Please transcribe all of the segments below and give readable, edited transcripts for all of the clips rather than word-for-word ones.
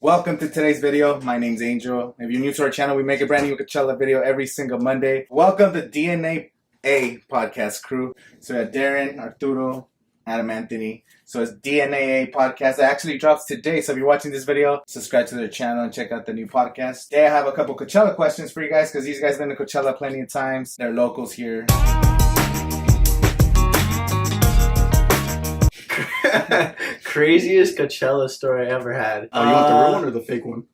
Welcome to today's video. My name's Angel. If you're new to our channel, we make a brand new Coachella video every single Monday. Welcome to DNAA Podcast crew. So we have Darren, Arturo, Adam Anthony. So it's DNAA Podcast. It actually drops today. So if you're watching this video, subscribe to their channel and check out the new podcast. Today I have a couple Coachella questions for you guys because these guys have been to Coachella plenty of times. They're locals here. Craziest Coachella story I ever had. Oh, you want the real one or the fake one?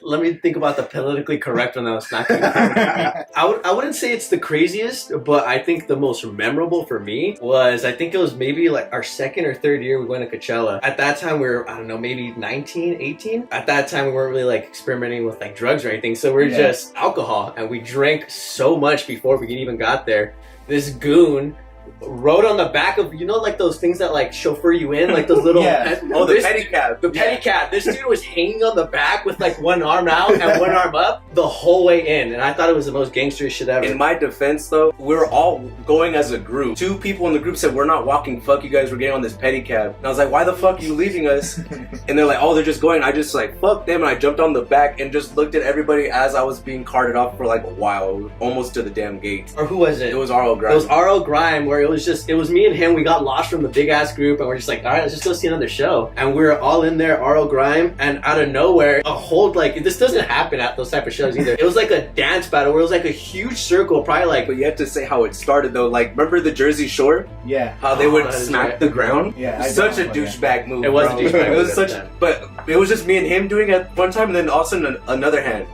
Let me think about the politically correct one that was not going to I wouldn't say it's the craziest, but I think the most memorable for me was, I think it was maybe like our second or third year we went to Coachella. At that time we were, I don't know, maybe 19, 18. At that time we weren't really like experimenting with like drugs or anything. So we were just alcohol, and we drank so much before we even got there. This goon rode on the back of, you know, like those things that like chauffeur you in, like those little the pedicab. The pedicab. This dude was hanging on the back with like one arm out and one arm up the whole way in, and I thought it was the most gangster shit ever. In my defense though, we were all going as a group. Two people in the group said, "We're not walking, fuck you guys, we're getting on this pedicab." And I was like, "Why the fuck are you leaving us?" And they're like, "Oh, they're just going." I just like, fuck them, and I jumped on the back and just looked at everybody as I was being carted off for like a while, almost to the damn gate. Or who was it? It was R.O. Grime. It was R.O. Grime, where it was me and him. We got lost from the big ass group, and we're just like, all right, let's just go see another show. And we were all in there, R.O. Grime, and out of nowhere, a whole, like, this doesn't happen at those type of shows either. It was like a dance battle where it was like a huge circle, probably like. But you have to say how it started though. Like, remember the Jersey Shore? Yeah. How they would smack the ground? Yeah. Such a douchebag move. It was bro. a douchebag move. It was such, but it was just me and him doing it at one time, and then all of a sudden another hand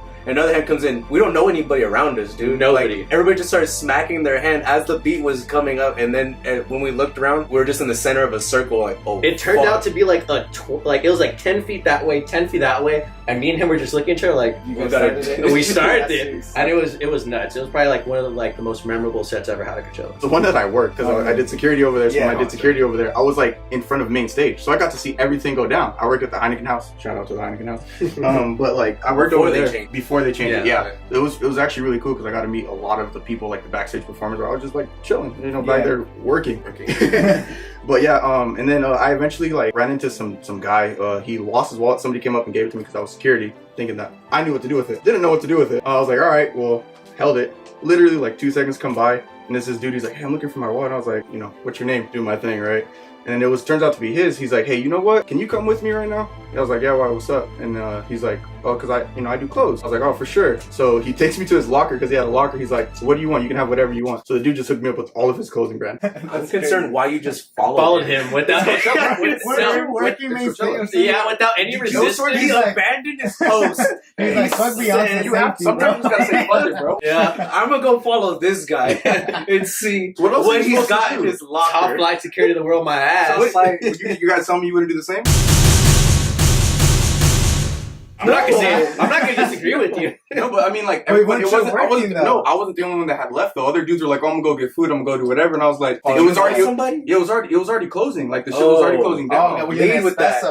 comes in. We don't know anybody around us, dude. Nobody. Like, everybody just started smacking their hand as the beat was coming up, and then when we looked around, we were just in the center of a circle. Like, oh, it turned out to be like it was like 10 feet that way, 10 feet that way, and me and him were just looking at each other like, we started it, and it was nuts. It was probably like one of the most memorable sets I ever had at Coachella. The one that I worked, because I did security over there, so when I did security over there, I was like in front of main stage, so I got to see everything go down. I worked at the Heineken House. Shout out to the Heineken House. But like, I worked over there before they changed it. Yeah. It was actually really cool because I got to meet a lot of the people, like the backstage performers, where I was just like chilling, back there working. But yeah, and then I eventually like ran into some guy. He lost his wallet. Somebody came up and gave it to me because I was security, thinking that I knew what to do with it. Didn't know what to do with it. I was like, all right, well, held it. Literally like 2 seconds come by, and this dude, he's like, hey, I'm looking for my wallet. I was like, what's your name? Do my thing, right? And it turns out to be his. He's like, hey, you know what? Can you come with me right now? And I was like, yeah, why? What's up? And he's like, oh, because I do clothes. I was like, oh, for sure. So he takes me to his locker because he had a locker. He's like, so what do you want? You can have whatever you want. So the dude just hooked me up with all of his clothing brand. I'm concerned why you just followed him without without any resistance. He abandoned his post. He's like, fuck me on. Sometimes you gotta say fuck it, bro. Yeah, I'm gonna go follow this guy and see what he's got in his locker. Top flight security of the world, my ass. So like, you guys tell me you wouldn't do the same? I'm not gonna disagree with you. No, but I mean, like, I wasn't the only one that had left though. Other dudes were like, "Oh, I'm gonna go get food. I'm gonna go do whatever." And I was like, "It was already closing. Like the show was already closing down." Oh, lead with that.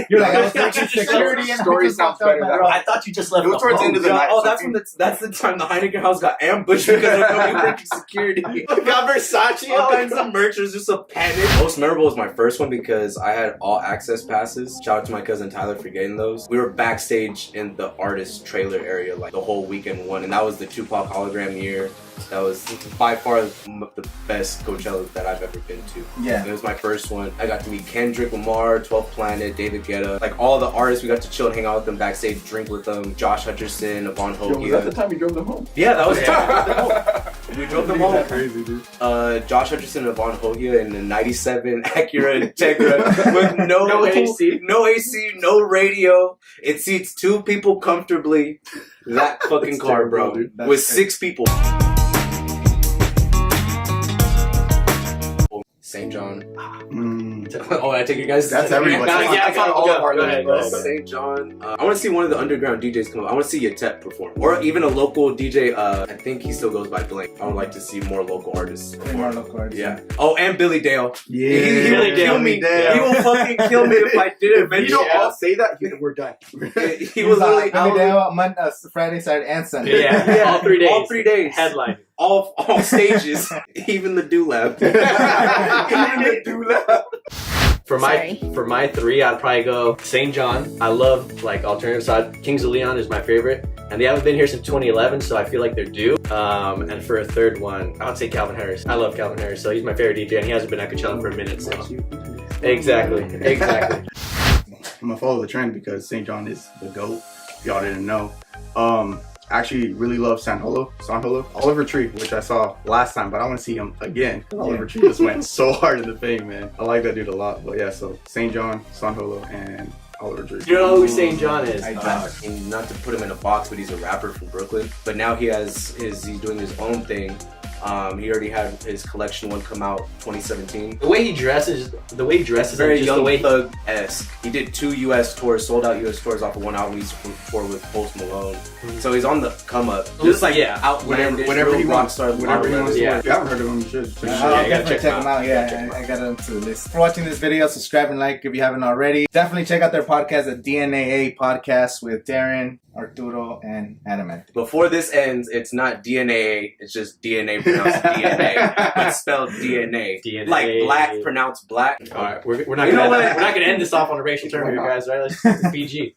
You're like, I was taking security and story sounds better. I thought you just left. It was towards the end of the night. Oh, that's the time the Heineken House got ambushed because of nobody working security. Got Versace. All kinds of merch. There's just a panic. Most memorable was my first one because I had all access passes. Shout out to my cousin Tyler for getting those. We were backstage in the artist trailer area like the whole weekend one, and that was the Tupac hologram year. That was by far the best Coachella that I've ever been to. Yeah. And it was my first one. I got to meet Kendrick Lamar, 12th Planet, David Guetta, like all the artists. We got to chill and hang out with them backstage, drink with them. Josh Hutcherson, Yvonne Hogia. Was that the time you drove them home? Yeah, that was the time. We drove them home. Crazy, dude. Josh Hutcherson and Yvonne Hogia in a 97 Acura Integra with no AC, no radio. It seats 2 people comfortably. That fucking car, bro, with crazy. 6 people. St. John. Oh, I take you guys. That's everybody. That's all of our lives. St. John. I want to see one of the underground DJs come up. I want to see Yatep perform, or even a local DJ. I think he still goes by Blank. I would like to see more local artists perform. Yeah. Oh, and Billy Dale. Yeah. He will kill me. He will fucking kill me if I did it. You don't all say that. We're done. He was literally Billy Dale Friday, Saturday, and Sunday. Yeah. All 3 days. All 3 days. Headline. All stages. Even the Do Lab. Even the Do Lab. For my three, I'd probably go St. John. I love like alternative side. Kings of Leon is my favorite, and they haven't been here since 2011, so I feel like they're due. And for a third one, I would say Calvin Harris. I love Calvin Harris, so he's my favorite DJ, and he hasn't been at Coachella for a minute. So exactly. I'm gonna follow the trend because St. John is the GOAT. If y'all didn't know. Actually really love San Holo, Oliver Tree, which I saw last time, but I want to see him again. Oliver Tree just went so hard in the fame, man. I like that dude a lot. But yeah, so St. John, San Holo, and Oliver Tree. You know who St. John is? And not to put him in a box, but he's a rapper from Brooklyn. But now he's doing his own thing. He already had his collection one come out 2017. The way he dresses, very Young Thug-esque. He did 2 U.S. tours, sold out U.S. tours off of one album. He's tour with Post Malone. So he's on the come up. Just like outlandish, whatever he wants. Whatever he wants. Yeah. If you haven't heard of him, you should. I'll definitely check him out. Yeah, I got him to the list. For watching this video, subscribe and like if you haven't already. Definitely check out their podcast, the DNAA Podcast with Darren, Arturo, and Adamant. Before this ends, it's not DNAA, it's just DNA pronounced DNA, but spelled DNA. Like black pronounced black. All right, we're not gonna end this off on a racial term here, guys. Right? Let's PG.